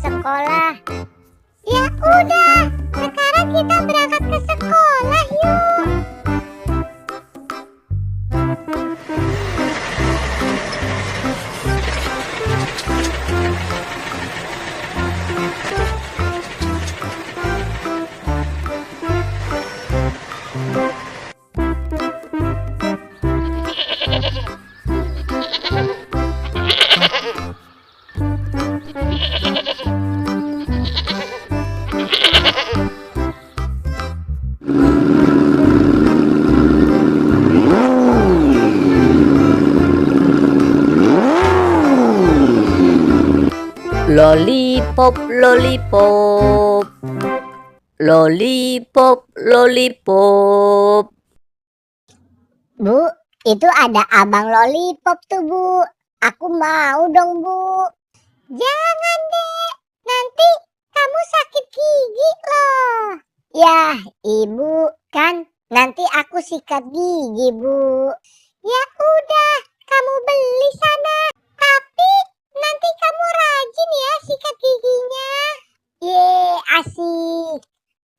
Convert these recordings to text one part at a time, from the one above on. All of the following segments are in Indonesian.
sekolah. Ya udah, sekarang kita berangkat ke sekolah yuk. Lollipop, lollipop, lollipop, lollipop. Bu, itu ada abang lollipop tuh Bu. Aku mau dong Bu. Jangan dek, nanti kamu sakit gigi loh. Yah ibu, kan nanti aku sikat gigi Bu. Ya udah, kamu beli sana. Tapi nanti kamu rajin ya sikat giginya. Ye, asik.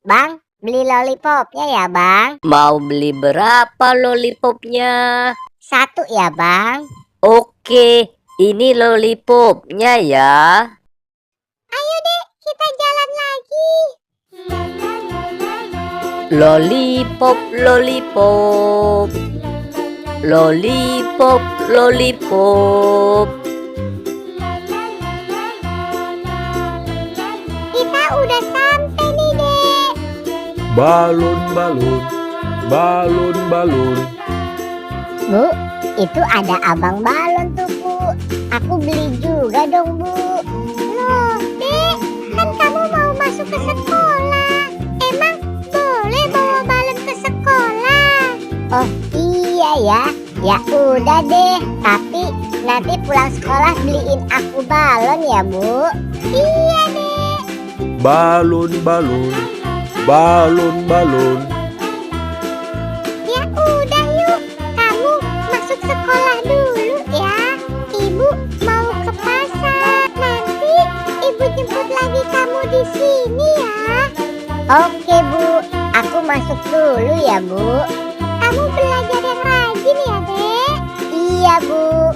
Bang, beli lollipopnya ya Bang. Mau beli berapa lollipopnya? 1 ya Bang. Oke, ini lollipopnya ya. Ayo deh, kita jalan lagi. Lollipop, lollipop, lollipop, lollipop. Kita udah sampai nih dek. Balon, balon, balon, balon. Bu, itu ada abang balon tuh Bu. Aku beli juga dong Bu. Loh dek, kan kamu mau masuk ke sekolah. Emang boleh bawa balon ke sekolah? Oh iya ya. Ya udah deh, tapi nanti pulang sekolah beliin aku balon ya Bu. Iya dek. Balon, balon, balon, balon. Ya udah yuk, kamu masuk sekolah dulu ya. Ibu mau ke pasar. Nanti ibu jemput lagi kamu di sini ya. Oke Bu, aku masuk dulu ya Bu. Kamu belajar yang rajin ya Dek. Iya Bu.